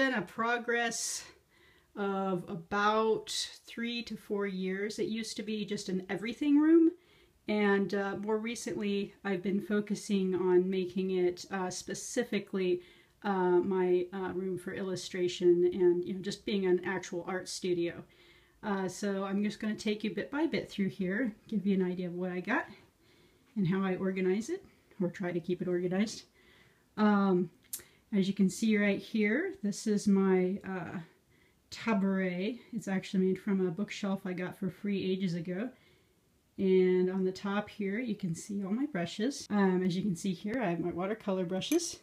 been a progress of about 3 to 4 years. It used to be just an everything room, and more recently I've been focusing on making it specifically my room for illustration and just being an actual art studio. So I'm just going to take you bit by bit through here, give you an idea of what I got and how I organize it, or try to keep it organized. As you can see right here, this is my tabouret. It's actually made from a bookshelf I got for free ages ago. And on the top here, you can see all my brushes. As you can see here, I have my watercolor brushes.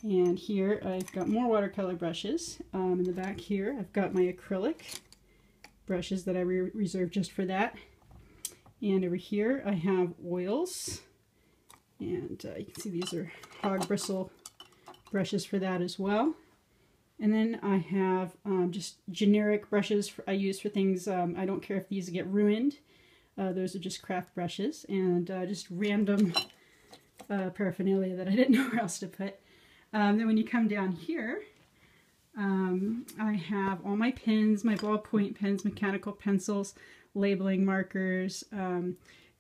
And here I've got more watercolor brushes. In the back here, I've got my acrylic brushes that I reserved just for that. And over here, I have oils. And you can see these are hog bristle brushes for that as well. And then I have just generic brushes I use for things. I don't care if these get ruined. Those are just craft brushes, and just random paraphernalia that I didn't know where else to put. Then when you come down here, I have all my pens, my ballpoint pens, mechanical pencils, labeling markers.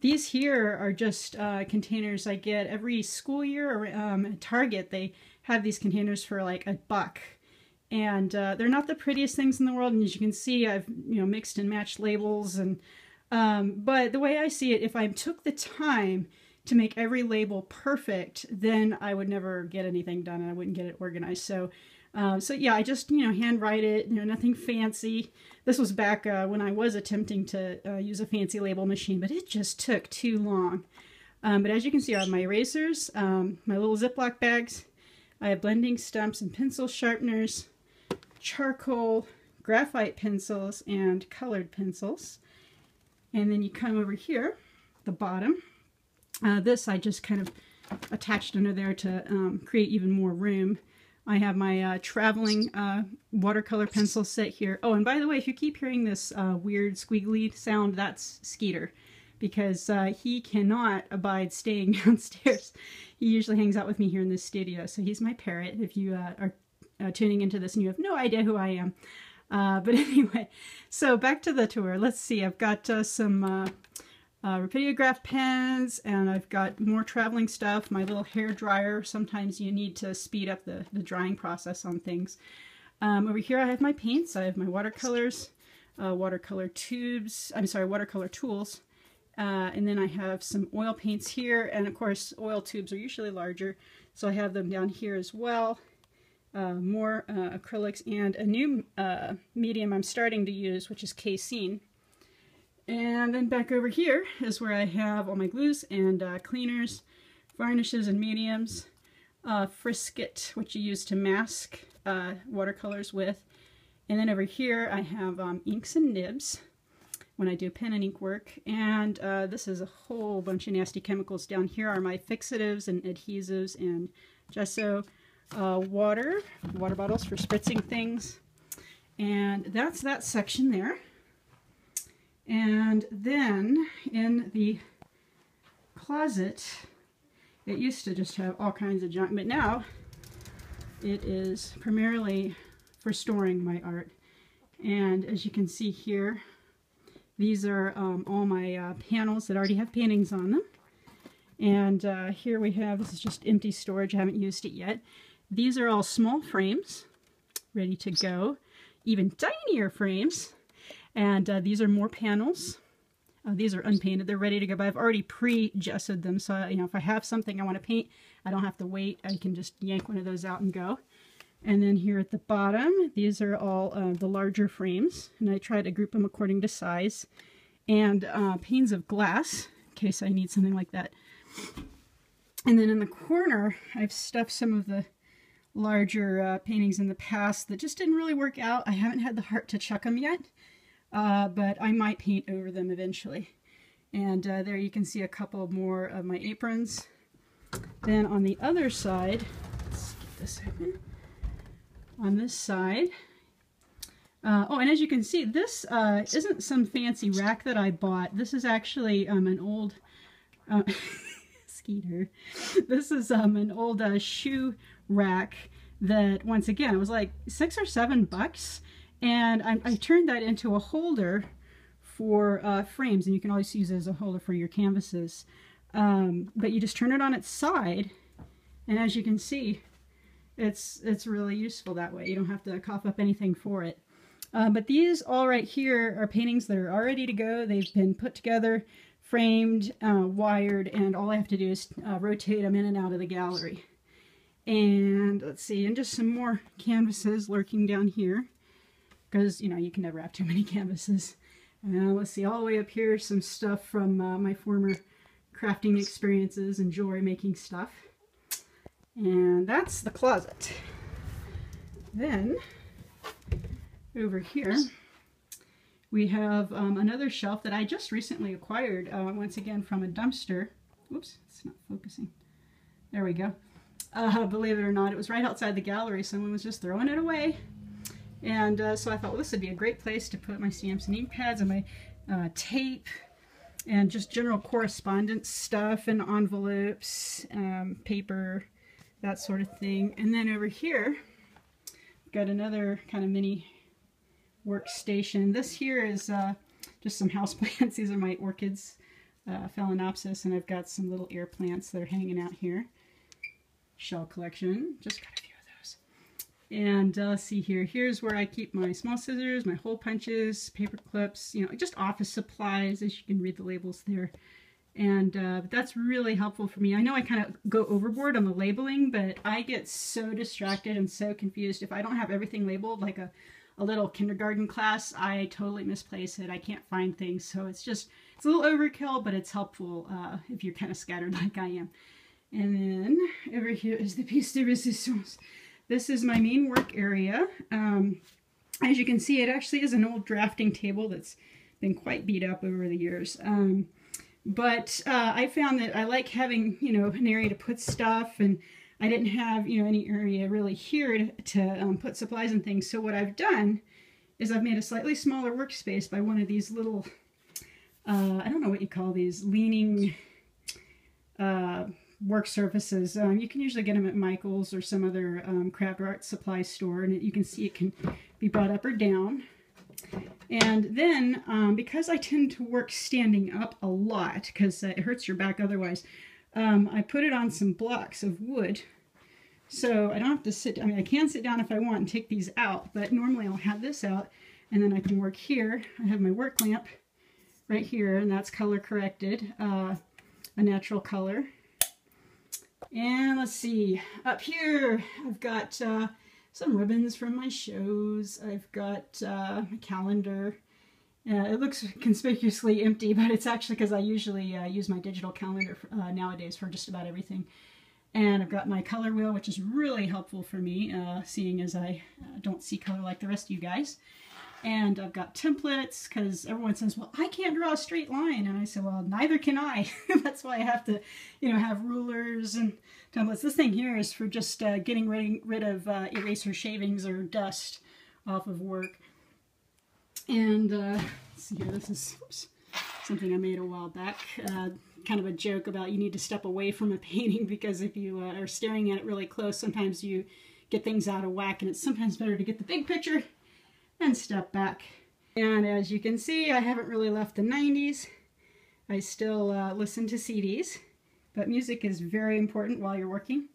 These here are just containers I get every school year. At Target, they have these containers for like $1. And they're not the prettiest things in the world. And as you can see, I've mixed and matched labels. And but the way I see it, if I took the time to make every label perfect, then I would never get anything done and I wouldn't get it organized. So yeah, I just hand write it. Nothing fancy. This was back when I was attempting to use a fancy label machine, but it just took too long. But as you can see, I have my erasers, my little Ziploc bags. I have blending stumps and pencil sharpeners, charcoal, graphite pencils, and colored pencils. And then you come over here, the bottom. This I just kind of attached under there to create even more room. I have my traveling watercolor pencil set here. Oh, and by the way, if you keep hearing this weird squiggly sound, that's Skeeter, because he cannot abide staying downstairs. He usually hangs out with me here in this studio, so he's my parrot. If you are tuning into this and you have no idea who I am. But anyway, so back to the tour. Let's see, I've got some rapidograph pens, and I've got more traveling stuff, my little hair dryer. Sometimes you need to speed up the drying process on things. Over here I have my paints. I have my watercolors, watercolor tubes, I'm sorry, watercolor tools. And then I have some oil paints here, and of course oil tubes are usually larger, so I have them down here as well. More acrylics, and a new medium I'm starting to use, which is casein. And then back over here is where I have all my glues and cleaners, varnishes and mediums, frisket, which you use to mask watercolors with. And then over here I have inks and nibs when I do pen and ink work. And this is a whole bunch of nasty chemicals. Down here are my fixatives and adhesives and gesso. Water bottles for spritzing things, and that's that section there. And then in the closet, it used to just have all kinds of junk, but now it is primarily for storing my art. And as you can see here, these are all my panels that already have paintings on them. And here we have, this is just empty storage, I haven't used it yet. These are all small frames, ready to go, even tinier frames. And these are more panels. These are unpainted, they're ready to go, but I've already pre-gessoed them, so if I have something I want to paint, I don't have to wait. I can just yank one of those out and go. And then here at the bottom, these are all the larger frames, and I try to group them according to size. And panes of glass, in case I need something like that. And then in the corner, I've stuffed some of the larger paintings in the past that just didn't really work out. I haven't had the heart to chuck them yet, but I might paint over them eventually. And there you can see a couple more of my aprons. Then on the other side, let's get this open. On this side, oh, and as you can see, this isn't some fancy rack that I bought. This is actually an old Skeeter. This is an old shoe rack that, once again, it was like $6 or $7, and I turned that into a holder for frames, and you can always use it as a holder for your canvases. But you just turn it on its side, and as you can see, it's really useful that way. You don't have to cough up anything for it. But these all right here are paintings that are all ready to go. They've been put together, framed, wired, and all I have to do is rotate them in and out of the gallery. And let's see, and just some more canvases lurking down here, because, you know, you can never have too many canvases. Let's see, all the way up here, some stuff from my former crafting experiences and jewelry making stuff. And that's the closet. Then, over here, we have another shelf that I just recently acquired, once again from a dumpster. Whoops, it's not focusing. There we go. Believe it or not, it was right outside the gallery. Someone was just throwing it away. And so I thought, well, this would be a great place to put my stamps and ink pads and my tape and just general correspondence stuff and envelopes, paper, that sort of thing. And then over here, got another kind of mini workstation. This here is just some houseplants. These are my orchids, Phalaenopsis, and I've got some little air plants that are hanging out here. Shell collection, just got a few of those. And let's see here, here's where I keep my small scissors, my hole punches, paper clips, you know, just office supplies, as you can read the labels there. And that's really helpful for me. I know I kind of go overboard on the labeling, but I get so distracted and so confused. If I don't have everything labeled, like a little kindergarten class, I totally misplace it. I can't find things. So it's a little overkill, but it's helpful if you're kind of scattered like I am. And then over here is the piece de resistance. This is my main work area. As you can see, it actually is an old drafting table that's been quite beat up over the years. But I found that I like having, you know, an area to put stuff, and I didn't have, you know, any area really here to put supplies and things. So what I've done is I've made a slightly smaller workspace by one of these little, I don't know what you call these, leaning work surfaces. You can usually get them at Michael's or some other craft art supply store, and you can see it can be brought up or down. And then, because I tend to work standing up a lot, because it hurts your back otherwise, I put it on some blocks of wood, so I don't have to sit. I mean, I can sit down if I want and take these out, but normally I'll have this out, and then I can work here. I have my work lamp right here, and that's color corrected, a natural color. And let's see, up here I've got some ribbons from my shows. I've got my calendar. It looks conspicuously empty, but it's actually because I usually use my digital calendar nowadays for just about everything. And I've got my color wheel, which is really helpful for me, seeing as I don't see color like the rest of you guys. And I've got templates, because everyone says, well, I can't draw a straight line. And I say, well, neither can I. That's why I have to, you know, have rulers and templates. This thing here is for just getting rid of eraser shavings or dust off of work. And let's see here, this is something I made a while back. Kind of a joke about you need to step away from a painting, because if you are staring at it really close, sometimes you get things out of whack, and it's sometimes better to get the big picture and step back. And as you can see, I haven't really left the 90s. I still listen to CDs, but music is very important while you're working.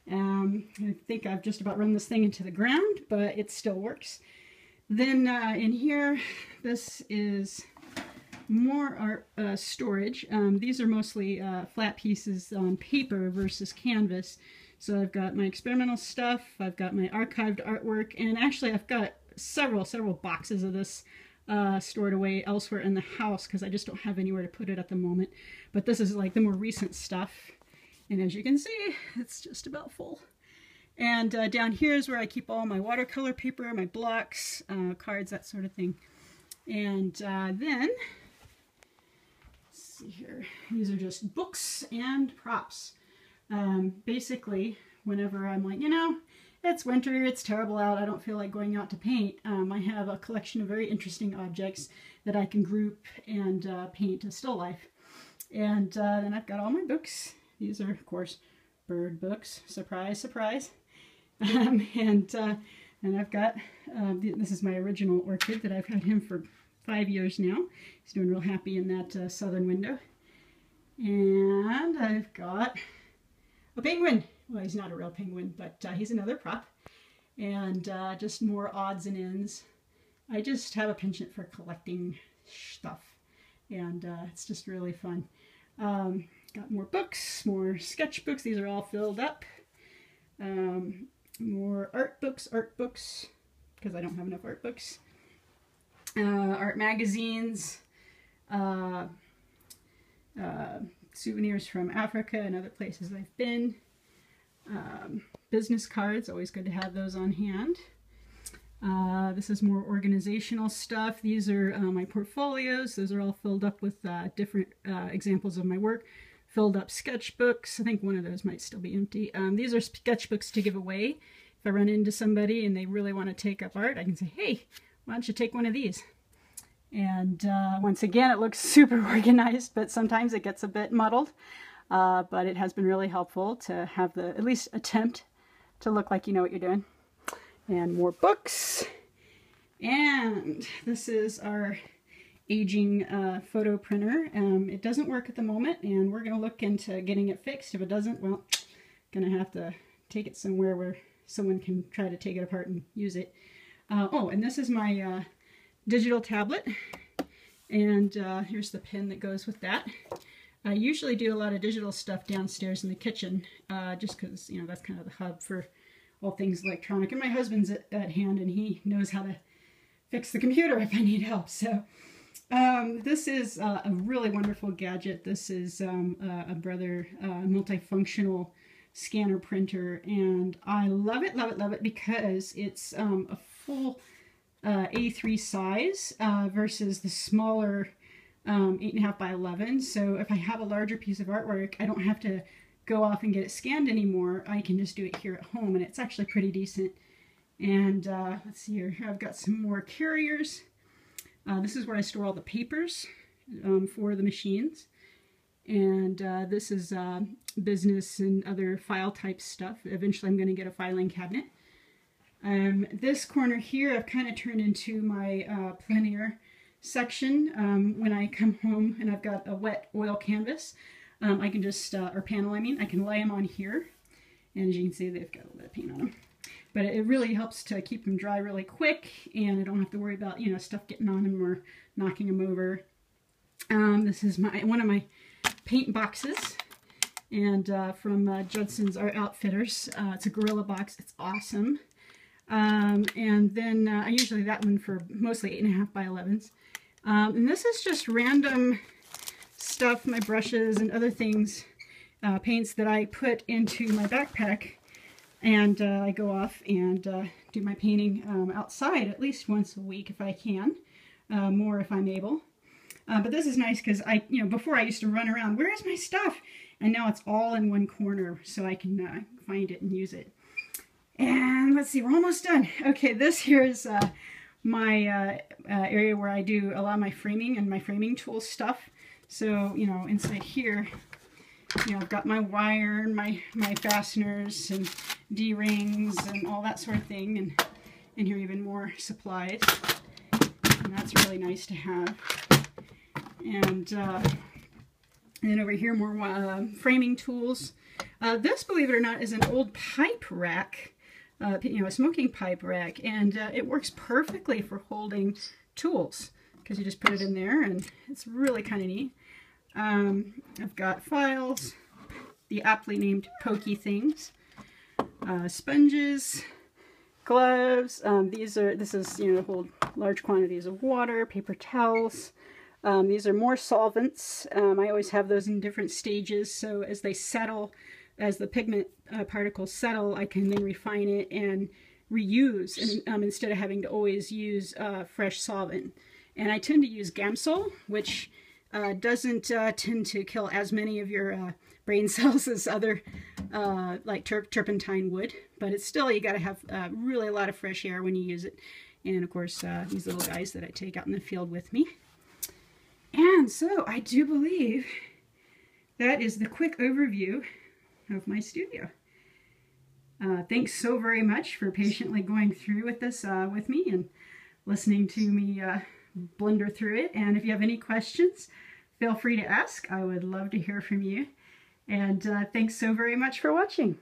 I think I've just about run this thing into the ground, but it still works. Then in here, this is more art storage. These are mostly flat pieces on paper versus canvas. So I've got my experimental stuff, I've got my archived artwork, and actually I've got several boxes of this stored away elsewhere in the house, because I just don't have anywhere to put it at the moment. But this is like the more recent stuff, and as you can see, it's just about full. And down here is where I keep all my watercolor paper, my blocks, cards, that sort of thing. And then, let's see here, these are just books and props. Basically, whenever I'm like, you know, it's winter, it's terrible out, I don't feel like going out to paint, I have a collection of very interesting objects that I can group and paint a still life. And then I've got all my books. These are, of course, bird books. Surprise, surprise. And I've got, this is my original orchid that I've had him for 5 years now. He's doing real happy in that southern window. And I've got a penguin. Well, he's not a real penguin, but he's another prop. And just more odds and ends. I just have a penchant for collecting stuff. And it's just really fun. Got more books, more sketchbooks. These are all filled up. More art books, because I don't have enough art books. Art magazines. Souvenirs from Africa and other places I've been. Business cards, always good to have those on hand. This is more organizational stuff. These are my portfolios. Those are all filled up with different examples of my work. Filled up sketchbooks. I think one of those might still be empty. These are sketchbooks to give away. If I run into somebody and they really want to take up art, I can say, hey, why don't you take one of these? And once again, it looks super organized, but sometimes it gets a bit muddled. But it has been really helpful to have the at least attempt to look like you know what you're doing. And more books. And this is our aging photo printer. It doesn't work at the moment, and we're going to look into getting it fixed. If it doesn't, well, going to have to take it somewhere where someone can try to take it apart and use it. Oh, and this is my digital tablet, and here's the pin that goes with that. I usually do a lot of digital stuff downstairs in the kitchen, just because, you know, that's kind of the hub for all things electronic. And my husband's at hand, and he knows how to fix the computer if I need help. So this is a really wonderful gadget. This is a Brother multifunctional scanner printer, and I love it, love it, love it, because it's a full A3 size versus the smaller 8.5 by 11. So if I have a larger piece of artwork, I don't have to go off and get it scanned anymore. I can just do it here at home, and it's actually pretty decent. And let's see here. I've got some more carriers. This is where I store all the papers for the machines. And this is business and other file type stuff. Eventually I'm going to get a filing cabinet. This corner here I've kind of turned into my plein air section. When I come home and I've got a wet oil canvas, I can just, or panel I mean, I can lay them on here. And as you can see, they've got a little bit of paint on them. But it really helps to keep them dry really quick, and I don't have to worry about, you know, stuff getting on them or knocking them over. This is one of my paint boxes, and from Judson's Art Outfitters. It's a Gorilla box. It's awesome. And then I usually that one for mostly 8.5 by 11s. And this is just random stuff, my brushes and other things, paints that I put into my backpack, and I go off and do my painting outside at least once a week if I can, more if I'm able. But this is nice because before I used to run around, where is my stuff? And now it's all in one corner, so I can find it and use it. And let's see, we're almost done. Okay, this here is my area where I do a lot of my framing and my framing tool stuff. So, you know, inside here, you know, I've got my wire and my fasteners and D-rings and all that sort of thing. And here even more supplies. And that's really nice to have. And then over here, more framing tools. This, believe it or not, is an old pipe rack. A smoking pipe rack, and it works perfectly for holding tools because you just put it in there, and it's really kind of neat. I've got files, the aptly named pokey things, sponges, gloves. This is to hold large quantities of water, paper towels. These are more solvents. I always have those in different stages, so as they settle, as the pigment particles settle, I can then refine it and reuse, and, instead of having to always use fresh solvent. And I tend to use Gamsol, which doesn't tend to kill as many of your brain cells as other like turpentine would, but it's still, you got to have really a lot of fresh air when you use it. And of course these little guys that I take out in the field with me. And so I do believe that is the quick overview of my studio. Thanks so very much for patiently going through with this with me and listening to me blunder through it. And if you have any questions, feel free to ask. I would love to hear from you. And thanks so very much for watching.